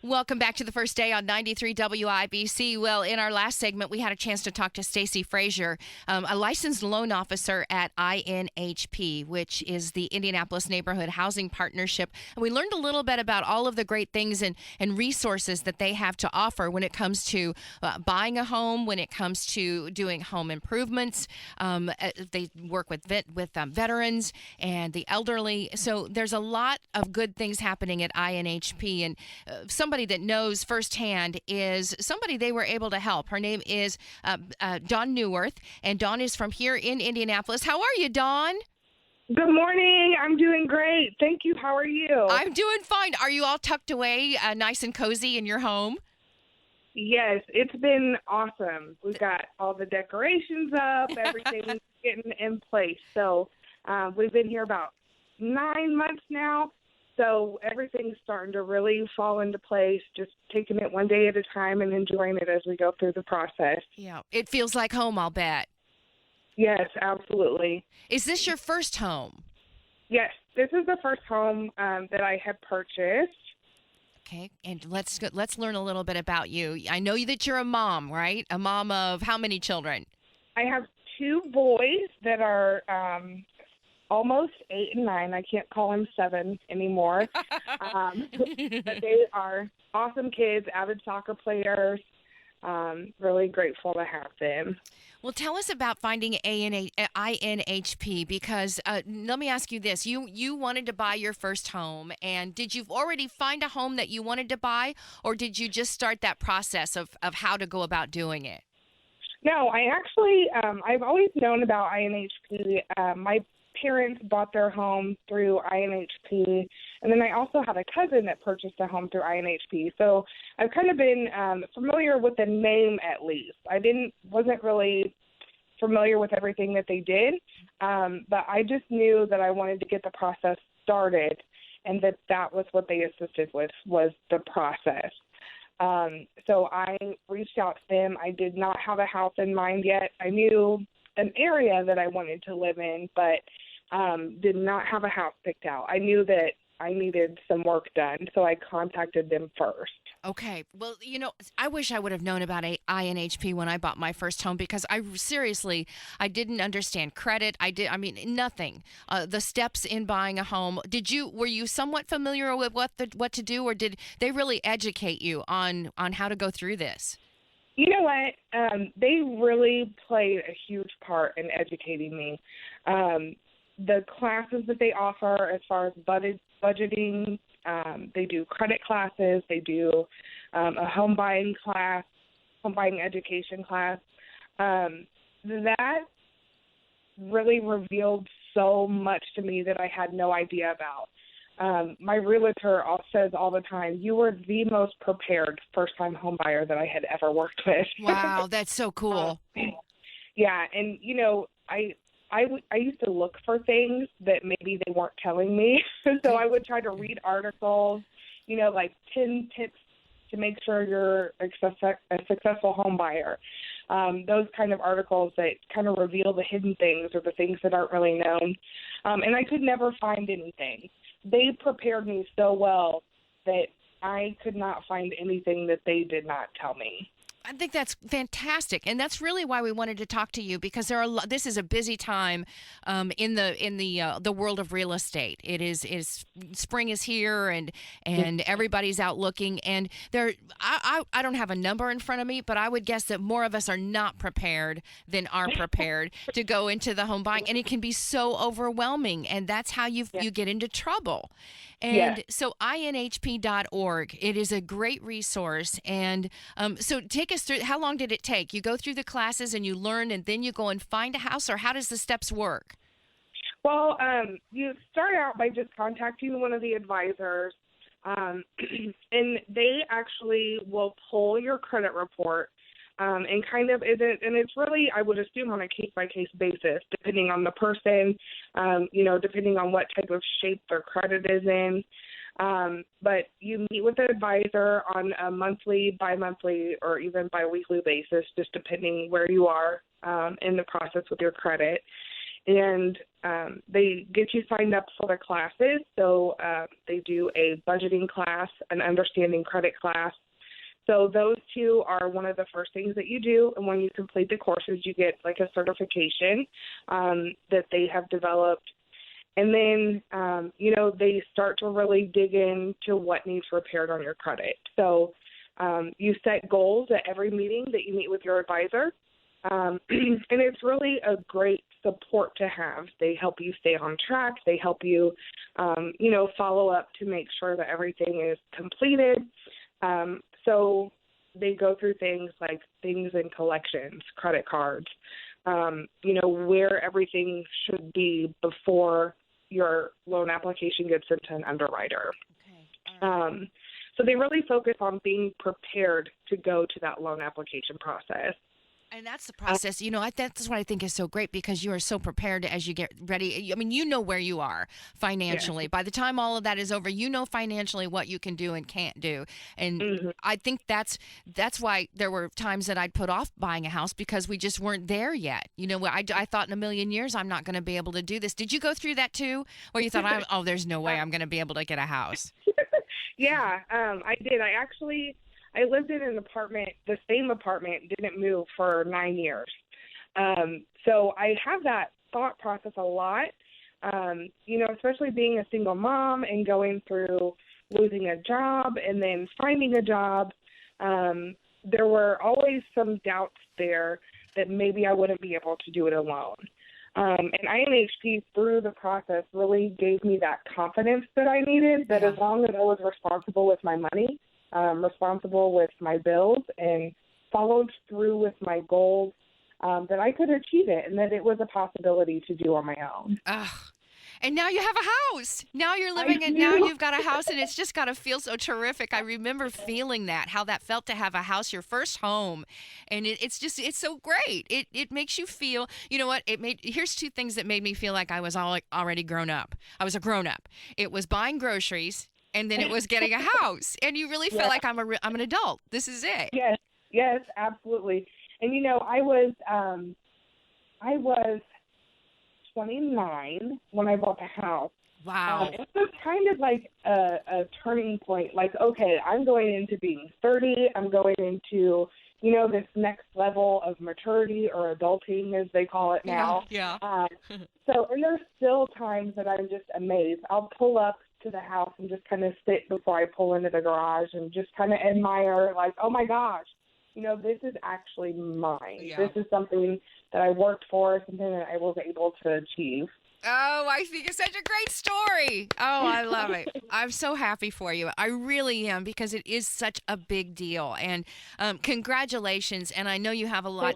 Welcome back to the first day on 93 WIBC. Well, in our last segment, we had a chance to talk to Stacy Frazier, a licensed loan officer at INHP, which is the Indianapolis Neighborhood Housing Partnership. And we learned a little bit about all of the great things and resources that they have to offer when it comes to buying a home, when it comes to doing home improvements. They work with veterans and the elderly. So there's a lot of good things happening at INHP. And somebody that knows firsthand is somebody they were able to help. Her name is Dawn Neuwirth, and Dawn is from here in Indianapolis. How are you, Dawn? Good morning. I'm doing great. Thank you. How are you? I'm doing fine. Are you all tucked away nice and cozy in your home? Yes, it's been awesome. We've got all the decorations up, everything's getting in place. So we've been here about 9 months now. So everything's starting to really fall into place, just taking it one day at a time and enjoying it as we go through the process. Yeah, it feels like home, I'll bet. Yes, absolutely. Is this your first home? Yes, this is the first home that I have purchased. Okay, and let's learn a little bit about you. I know that you're a mom, right? A mom of how many children? I have 2 boys that are almost 8 and 9. I can't call them 7 anymore. But they are awesome kids, avid soccer players. Really grateful to have them. Well, tell us about finding INHP because let me ask you this. You wanted to buy your first home, and did you already find a home that you wanted to buy, or did you just start that process of how to go about doing it? No, I actually, I've always known about INHP. My parents bought their home through INHP, and then I also had a cousin that purchased a home through INHP. So I've kind of been familiar with the name at least. I wasn't really familiar with everything that they did, but I just knew that I wanted to get the process started, and that was what they assisted with was the process. So I reached out to them. I did not have a house in mind yet. I knew an area that I wanted to live in, but did not have a house picked out. I knew that I needed some work done, so I contacted them first. Okay. Well, I wish I would have known about INHP when I bought my first home because I didn't understand credit. Nothing. The steps in buying a home. Were you somewhat familiar with what to do, or did they really educate you on how to go through this? You know what? They really played a huge part in educating me. The classes that they offer as far as budgeting, they do credit classes, they do a home buying education class. That really revealed so much to me that I had no idea about. My realtor says all the time, you were the most prepared first-time home buyer that I had ever worked with. Wow, that's so cool. Yeah, and, I used to look for things that maybe they weren't telling me. So I would try to read articles, like 10 tips to make sure you're a successful home buyer. Those kind of articles that kind of reveal the hidden things or the things that aren't really known. And I could never find anything. They prepared me so well that I could not find anything that they did not tell me. I think that's fantastic, and that's really why we wanted to talk to you because this is a busy time in the world of real estate. It is spring is here, and everybody's out looking. And I don't have a number in front of me, but I would guess that more of us are not prepared than are prepared to go into the home buying, and it can be so overwhelming, and that's how you get into trouble. And so INHP.org, it is a great resource. And so take us through, how long did it take? You go through the classes and you learn and then you go and find a house, or how does the steps work? Well, you start out by just contacting one of the advisors, and they actually will pull your credit report. And it's really, I would assume, on a case-by-case basis, depending on the person, depending on what type of shape their credit is in. But you meet with an advisor on a monthly, bi-monthly, or even bi-weekly basis, just depending where you are in the process with your credit. and they get you signed up for the classes. So they do a budgeting class, an understanding credit class. So those two are one of the first things that you do. And when you complete the courses, you get like a certification that they have developed. And then, they start to really dig into what needs repaired on your credit. So you set goals at every meeting that you meet with your advisor. And it's really a great support to have. They help you stay on track. They help you, follow up to make sure that everything is completed. So they go through things like things in collections, credit cards, where everything should be before your loan application gets sent to an underwriter. Okay. So they really focus on being prepared to go to that loan application process. And that's the process. That's what I think is so great, because you are so prepared as you get ready. I mean, you know where you are financially. Yeah. By the time all of that is over, you know financially what you can do and can't do. And I think that's why there were times that I'd put off buying a house, because we just weren't there yet. I thought in a million years I'm not going to be able to do this. Did you go through that too, where you thought, there's no way I'm going to be able to get a house? Yeah, I did. I lived in an apartment, the same apartment, didn't move for 9 years. So I have that thought process a lot, especially being a single mom and going through losing a job and then finding a job. There were always some doubts there that maybe I wouldn't be able to do it alone. And INHP, through the process, really gave me that confidence that I needed, that as long as I was responsible with my money, responsible with my bills, and followed through with my goals, that I could achieve it, and that it was a possibility to do on my own. And now you have a house. Now you're living in, now you've got a house, and it's just got to feel so terrific. I remember feeling how that felt to have a house, your first home. And it's so great. It makes you feel, you know what, here's two things that made me feel like I was already grown up. I was a grown up. It was buying groceries, and then it was getting a house. And you really feel like I'm an adult. This is it. Yes, absolutely. And, I was 29 when I bought the house. Wow. It was kind of like a turning point. Like, okay, I'm going into being 30. I'm going into, this next level of maturity, or adulting, as they call it now. Yeah. And there's still times that I'm just amazed. I'll pull up to the house and just kind of sit before I pull into the garage and just kind of admire, like, oh my gosh, this is actually mine. Yeah. This is something that I worked for, something that I was able to achieve. Oh, I think it's such a great story. Oh, I love it. I'm so happy for you. I really am, because it is such a big deal. And congratulations. And I know you have a lot.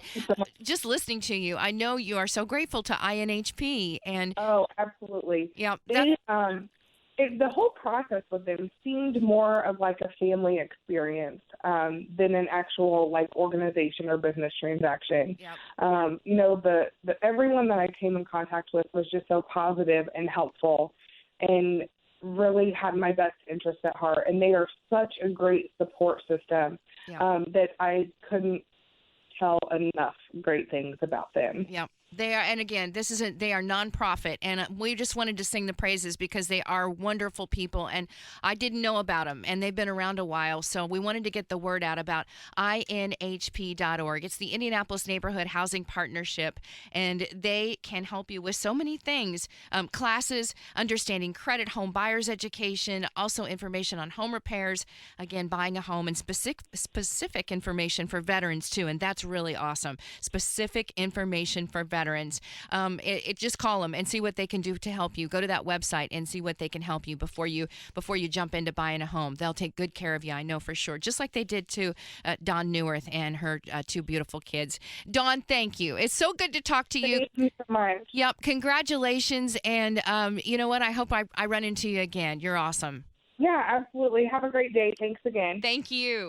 Just listening to you, I know you are so grateful to INHP. And oh, absolutely. Yeah. The whole process with them seemed more of like a family experience than an actual like organization or business transaction. Yep. Everyone that I came in contact with was just so positive and helpful, and really had my best interest at heart. And they are such a great support system that I couldn't tell enough great things about them. Yeah. They are, and again, they are nonprofit, and we just wanted to sing the praises because they are wonderful people, and I didn't know about them, and they've been around a while, so we wanted to get the word out about INHP.org. It's the Indianapolis Neighborhood Housing Partnership, and they can help you with so many things, classes, understanding credit, home buyers education, also information on home repairs, again, buying a home, and specific information for veterans, too, and that's really awesome. Specific information for veterans. Just call them and see what they can do to help you. Go to that website and see what they can help you before you jump into buying a home. They'll take good care of you, I know for sure, just like they did to Dawn Neuwirth and her two beautiful kids. Dawn, thank you. It's so good to talk to you. Thank you so much. Yep, congratulations, and you know what? I hope I run into you again. You're awesome. Yeah, absolutely. Have a great day. Thanks again. Thank you.